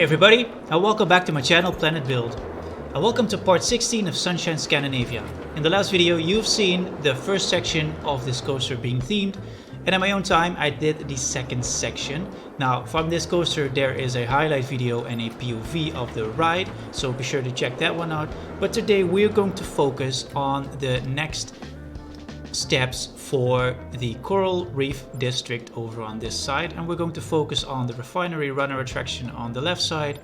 everybody, and welcome back to my channel Planet Build. And welcome to part 16 of Sunshine Scandinavia. In the last video you've seen the first section of this coaster being themed, and in my own time I did the second section. Now from this coaster there is a highlight video and a POV of the ride, so be sure to check that one out. But today we're going to focus on the next steps for the Coral Reef district over on this side, and we're going to focus on the Refinery runner attraction on the left side,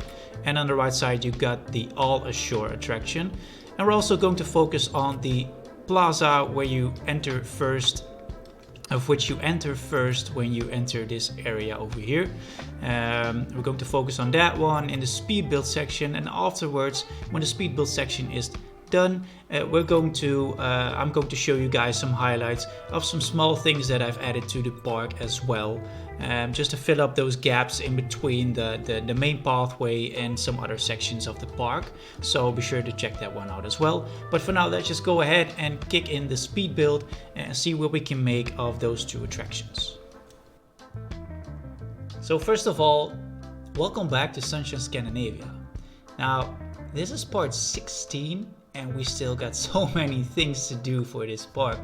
and on the right side you got the all ashore attraction. And we're also going to focus on the plaza where you enter first, of which you enter first when you enter this area over here. We're going to focus on that one in the speed build section, and afterwards when the speed build section is done, I'm going to show you guys some highlights of some small things that I've added to the park as well, just to fill up those gaps in between the main pathway and some other sections of the park. So be sure to check that one out as well. But for now, let's just go ahead and kick in the speed build and see what we can make of those two attractions. So first of all, welcome back to Sunshine Scandinavia. Now this is part 16 and we still got so many things to do for this park.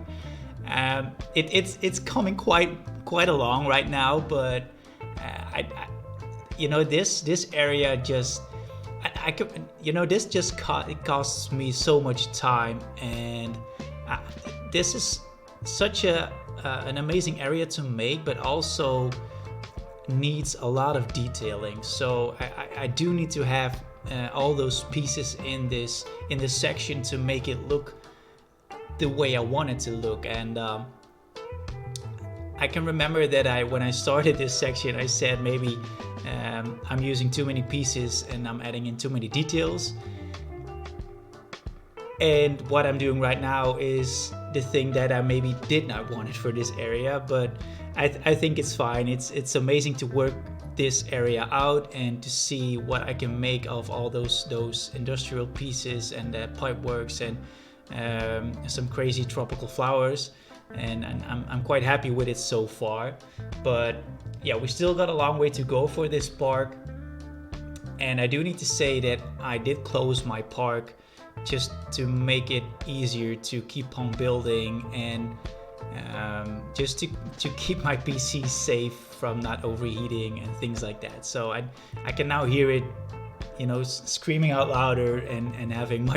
It's coming quite along right now, but this area just it costs me so much time, and this is such an amazing area to make, but also needs a lot of detailing. So I do need to have all those pieces in this section to make it look the way I want it to look. And I can remember that when I started this section I said maybe I'm using too many pieces and I'm adding in too many details, and what I'm doing right now is the thing that I maybe did not want it for this area, but I think it's fine. It's amazing to work this area out and to see what I can make of all those industrial pieces and the pipe works and some crazy tropical flowers, and I'm quite happy with it so far. But yeah, we still got a long way to go for this park, and I do need to say that I did close my park just to make it easier to keep on building, and just to keep my PC safe from not overheating and things like that. So I can now hear it, screaming out louder and having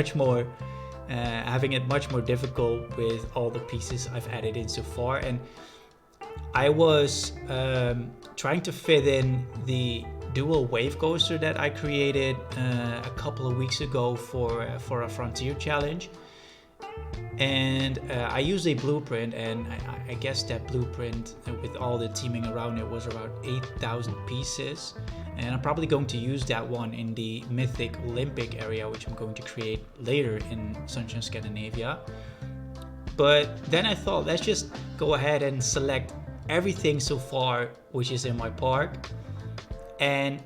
it much more difficult with all the pieces I've added in so far. And I was trying to fit in the dual wave coaster that I created a couple of weeks ago for a Frontier challenge. And I used a blueprint, and I guess that blueprint with all the teaming around it was about 8,000 pieces, and I'm probably going to use that one in the Mythic Olympic area, which I'm going to create later in Sunshine Scandinavia. But then I thought, let's just go ahead and select everything so far which is in my park, and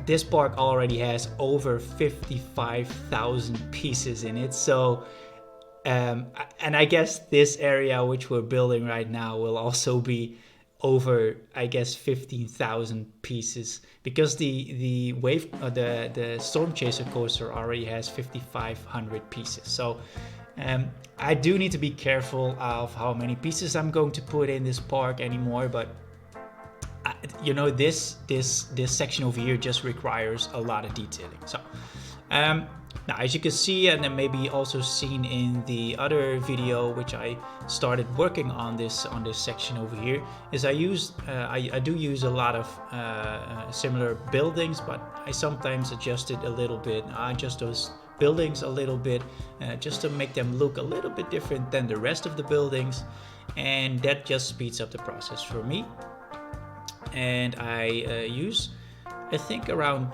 this park already has over 55,000 pieces in it. So and I guess this area which we're building right now will also be over, I guess, 15,000 pieces, because the Storm Chaser coaster already has 5,500 pieces. So I do need to be careful of how many pieces I'm going to put in this park anymore, but this section over here just requires a lot of detailing. So now, as you can see, and then maybe also seen in the other video which I started working on this section over here, is I do use a lot of similar buildings, but I sometimes adjust it a little bit. I adjust those buildings a little bit just to make them look a little bit different than the rest of the buildings, and that just speeds up the process for me. And I use, I think, around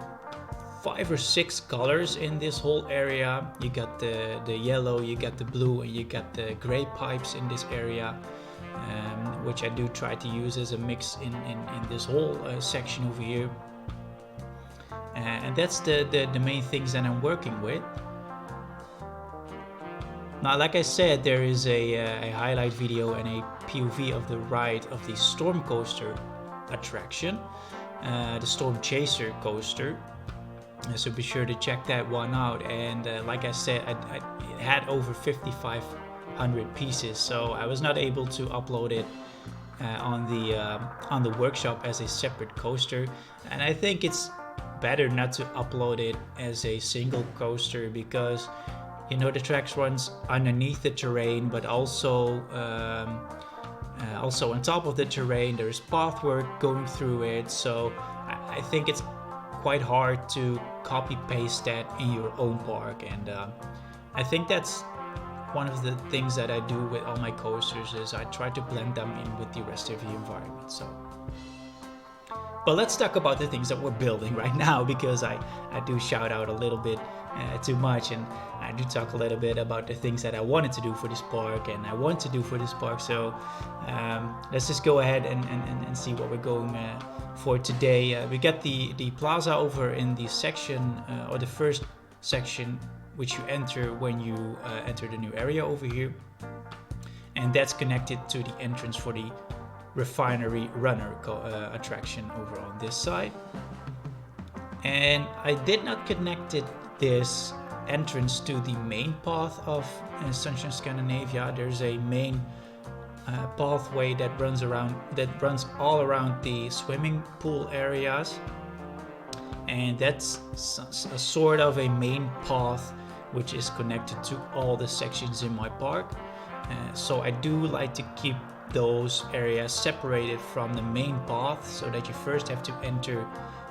5 or 6 colors in this whole area. You got the yellow, you got the blue, and you got the gray pipes in this area, which I do try to use as a mix in this whole section over here. And that's the main things that I'm working with. Now, like I said, there is a highlight video and a POV of the ride of the Storm Coaster attraction. the Storm Chaser coaster. So be sure to check that one out. And like I said, it had over 5,500 pieces, so I was not able to upload it on the workshop as a separate coaster. And I think it's better not to upload it as a single coaster, because the tracks runs underneath the terrain, but also on top of the terrain there's pathwork going through it. So I think it's quite hard to copy paste that in your own park, and I think that's one of the things that I do with all my coasters, is I try to blend them in with the rest of the environment. So, but let's talk about the things that we're building right now, because I do shout out a little bit too much, and I do talk a little bit about the things that I wanted to do for this park and I want to do for this park. So let's just go ahead and see what we're going for today. We got the plaza over in the section, or the first section, which you enter when you enter the new area over here, and that's connected to the entrance for the Refinery runner attraction over on this side. And I did not connect this entrance to the main path of Sunshine Scandinavia. There's a main pathway that runs all around the swimming pool areas, and that's a sort of a main path which is connected to all the sections in my park. So I do like to keep those areas separated from the main path, so that you first have to enter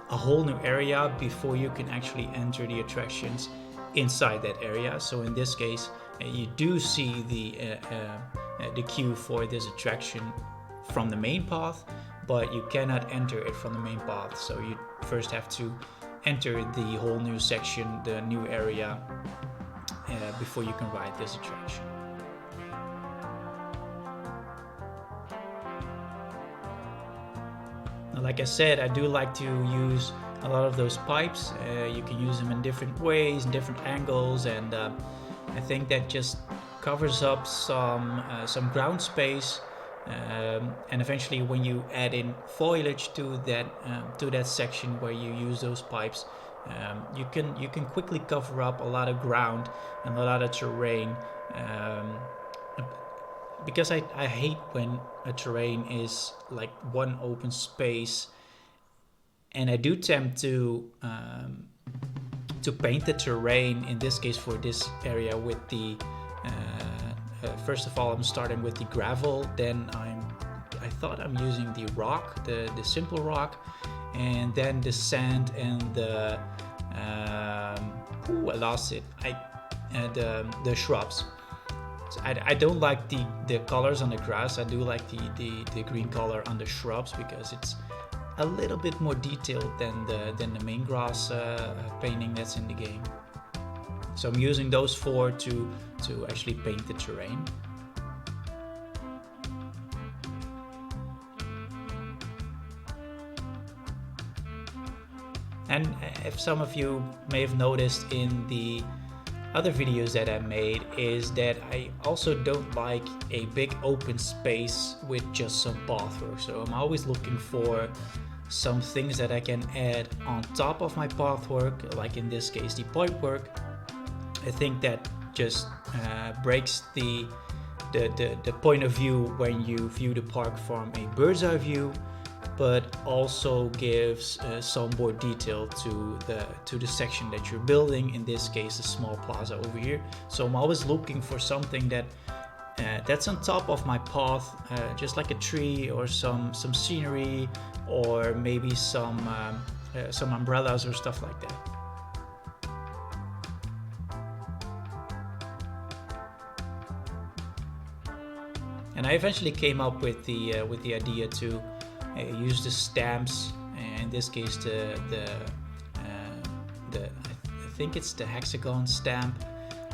a whole new area before you can actually enter the attractions inside that area. So in this case, you do see the queue for this attraction from the main path, but you cannot enter it from the main path. So you first have to enter the whole new section, the new area, before you can ride this attraction. Like I said, I do like to use a lot of those pipes. You can use them in different ways, in different angles, and I think that just covers up some ground space. And eventually, when you add in foliage to that section where you use those pipes, you can quickly cover up a lot of ground and a lot of terrain. Because I hate when a terrain is like one open space, and I do tend to paint the terrain, in this case for this area, with the first of all I'm starting with the gravel, then I thought I'm using the rock, the simple rock, and then the sand and the I lost it, the shrubs. I don't like the colors on the grass. I do like the green color on the shrubs, because it's a little bit more detailed than the main grass painting that's in the game. So I'm using those four to actually paint the terrain. And if some of you may have noticed in the other videos that I made, is that I also don't like a big open space with just some pathwork. So I'm always looking for some things that I can add on top of my pathwork, like in this case the pipework. I think that just breaks the point of view when you view the park from a bird's eye view, but also gives some more detail to the section that you're building, in this case a small plaza over here. So I'm always looking for something that's on top of my path, just like a tree or some scenery, or maybe some umbrellas or stuff like that. And I eventually came up with the idea to use the stamps, in this case I think it's the hexagon stamp,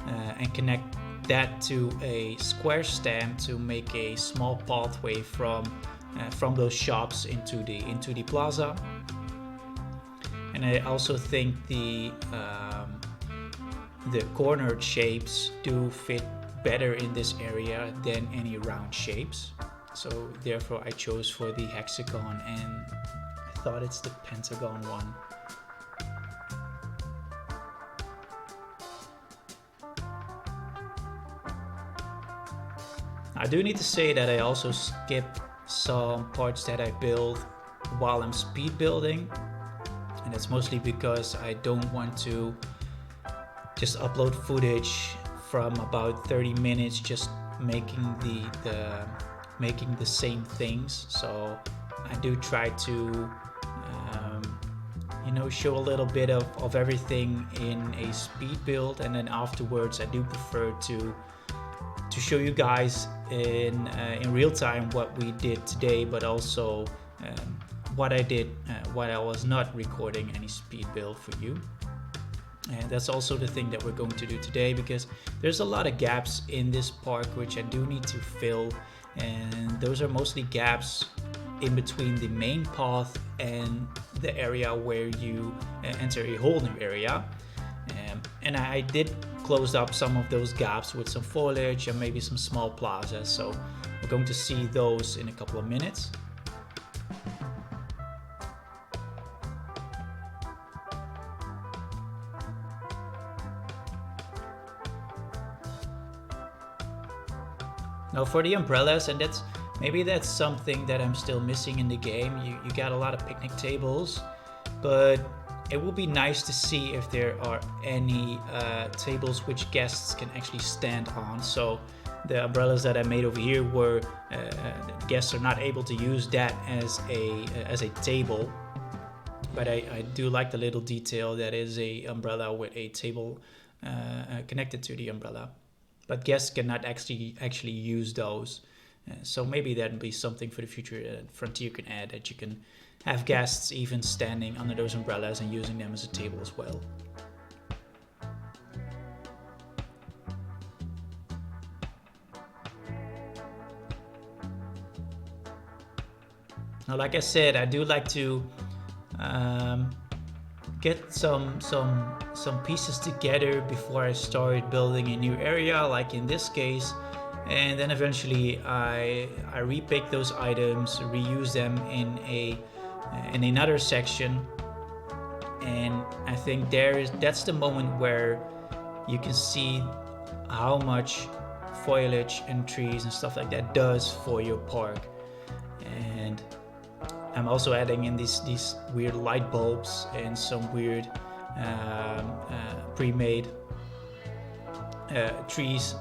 and connect that to a square stamp to make a small pathway from those shops into the plaza. And I also think the cornered shapes do fit better in this area than any round shapes. So therefore I chose for the hexagon, and I thought it's the pentagon one. I do need to say that I also skip some parts that I build while I'm speed building, and that's mostly because I don't want to just upload footage from about 30 minutes just making the same things. So I do try to show a little bit of everything in a speed build, and then afterwards I do prefer to show you guys in real time what we did today, but also what I did while I was not recording any speed build for you. And that's also the thing that we're going to do today, because there's a lot of gaps in this park which I do need to fill, and those are mostly gaps in between the main path and the area where you enter a whole new area. And I did close up some of those gaps with some foliage and maybe some small plazas, so we're going to see those in a couple of minutes. Now for the umbrellas, and that's something that I'm still missing in the game. You got a lot of picnic tables, but it would be nice to see if there are any tables which guests can actually stand on. So the umbrellas that I made over here were guests are not able to use that as a table, but I do like the little detail that is a umbrella with a table connected to the umbrella, but guests cannot actually use those. So maybe that'd be something for the future that Frontier can add, that you can have guests even standing under those umbrellas and using them as a table as well. Now, like I said, I do like to get some pieces together before I start building a new area, like in this case. And then eventually I repick those items, reuse them in another section, and I think that's the moment where you can see how much foliage and trees and stuff like that does for your park. And I'm also adding in these weird light bulbs and some weird pre-made trees.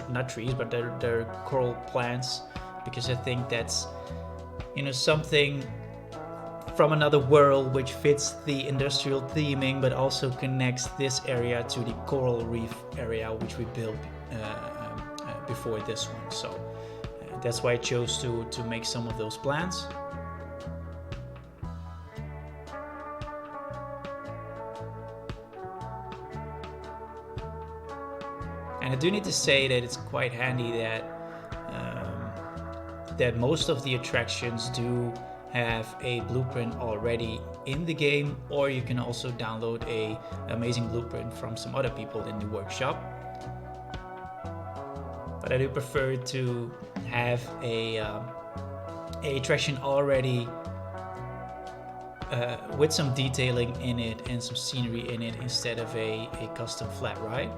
Not trees, but they're coral plants, because I think that's something from another world which fits the industrial theming, but also connects this area to the Coral Reef area which we built before this one. So that's why I chose to make some of those plants. And I do need to say that it's quite handy that most of the attractions do have a blueprint already in the game, or you can also download a amazing blueprint from some other people in the workshop. But I do prefer to have a attraction already with some detailing in it and some scenery in it, instead of a custom flat ride.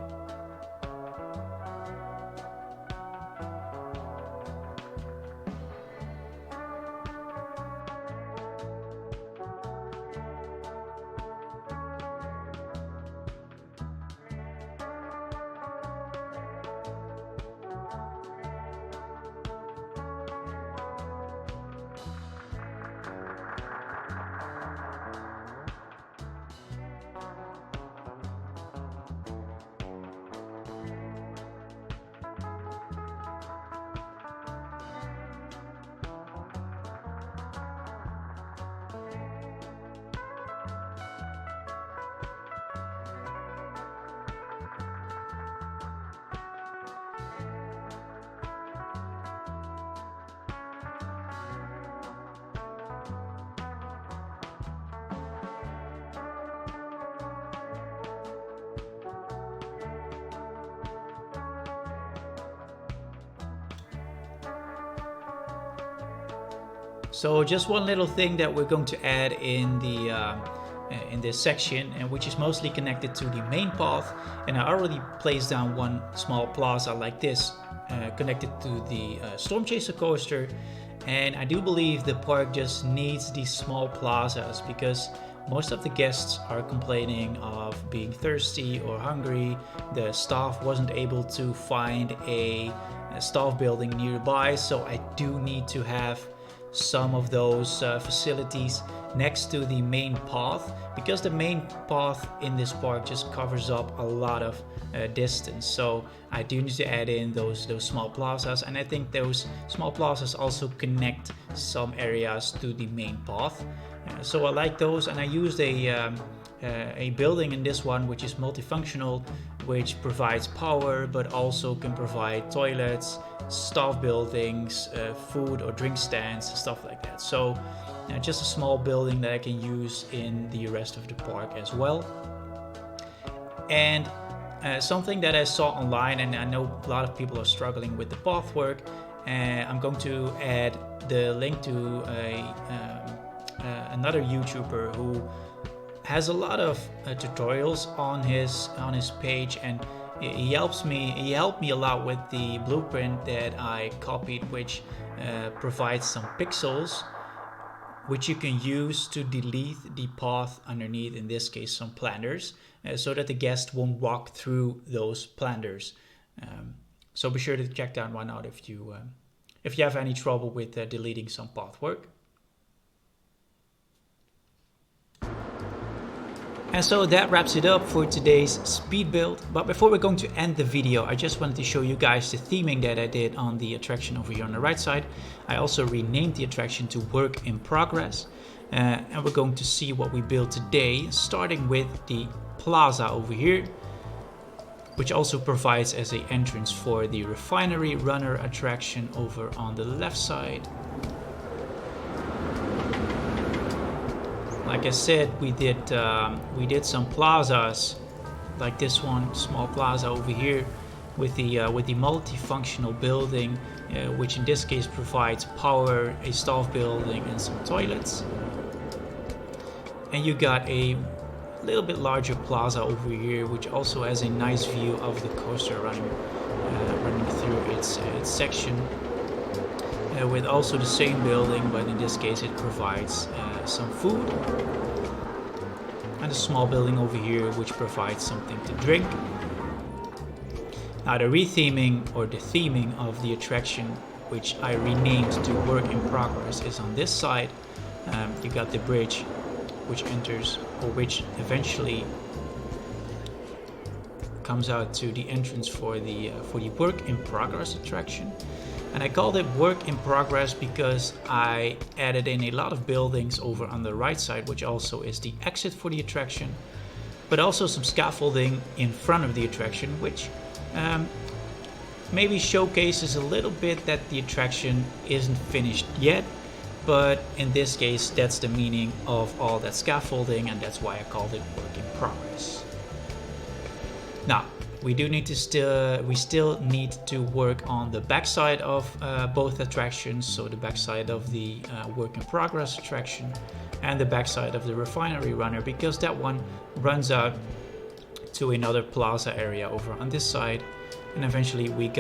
So just one little thing that we're going to add in the in this section, and which is mostly connected to the main path. And I already placed down one small plaza like this, connected to the Storm Chaser coaster. And I do believe the park just needs these small plazas because most of the guests are complaining of being thirsty or hungry. The staff wasn't able to find a staff building nearby, so I do need to have some of those facilities next to the main path, because the main path in this park just covers up a lot of distance. So I do need to add in those small plazas, and I think those small plazas also connect some areas to the main path. So I like those, and I used a building in this one which is multifunctional, which provides power but also can provide toilets, staff buildings, food or drink stands, stuff like that. So just a small building that I can use in the rest of the park as well. And something that I saw online, and I know a lot of people are struggling with the pathwork, I'm going to add the link to another YouTuber who has a lot of tutorials on his page, and he helped me a lot with the blueprint that I copied, which provides some pixels which you can use to delete the path underneath, in this case some planters, so that the guest won't walk through those planters. So be sure to check that one out if you have any trouble with deleting some pathwork. And so that wraps it up for today's speed build. But before we're going to end the video, I just wanted to show you guys the theming that I did on the attraction over here on the right side. I also renamed the attraction to Work in Progress. And we're going to see what we built today, starting with the plaza over here, which also provides as an entrance for the Refinery runner attraction over on the left side. Like I said, we did some plazas, like this one, small plaza over here, with the multifunctional building, which in this case provides power, a staff building, and some toilets. And you got a little bit larger plaza over here, which also has a nice view of the coaster running through its section. With also the same building, but in this case it provides some food, and a small building over here which provides something to drink. Now the retheming, or the theming of the attraction, which I renamed to Work in Progress, is on this side. You got the bridge which enters, or which eventually comes out to the entrance for the Work in Progress attraction. And I called it Work in Progress because I added in a lot of buildings over on the right side, which also is the exit for the attraction, but also some scaffolding in front of the attraction, which maybe showcases a little bit that the attraction isn't finished yet. But in this case, that's the meaning of all that scaffolding, and that's why I called it Work in Progress. Now, we still need to work on the backside of both attractions, so the backside of the Work in Progress attraction and the backside of the Refinery runner, because that one runs out to another plaza area over on this side. And eventually we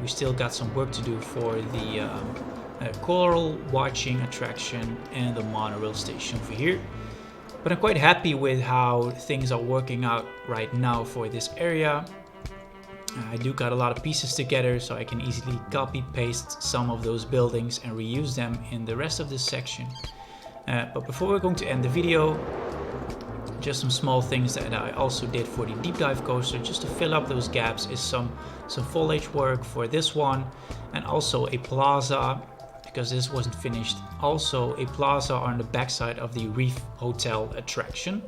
still got some work to do for the Coral watching attraction and the monorail station over here. But I'm quite happy with how things are working out right now for this area. I do got a lot of pieces together, so I can easily copy paste some of those buildings and reuse them in the rest of this section. But before we're going to end the video, just some small things that I also did for the deep dive coaster, just to fill up those gaps, is some foliage work for this one, and also a plaza, because this wasn't finished, also a plaza on the backside of the Reef Hotel attraction.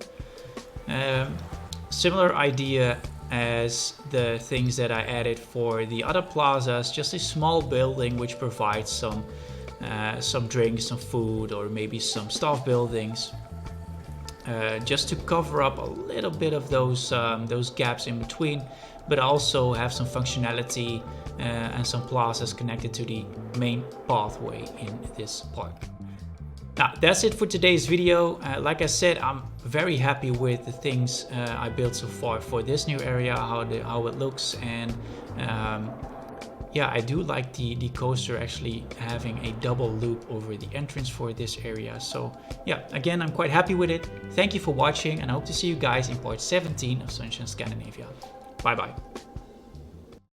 Similar idea as the things that I added for the other plazas, just a small building which provides some drinks, some food, or maybe some staff buildings, just to cover up a little bit of those gaps in between, but also have some functionality and some plazas connected to the main pathway in this park. Now, that's it for today's video. Like I said, I'm very happy with the things I built so far for this new area, how it looks, and yeah, I do like the coaster actually having a double loop over the entrance for this area. So yeah, again, I'm quite happy with it. Thank you for watching, and I hope to see you guys in part 17 of Sunshine Scandinavia. Bye bye.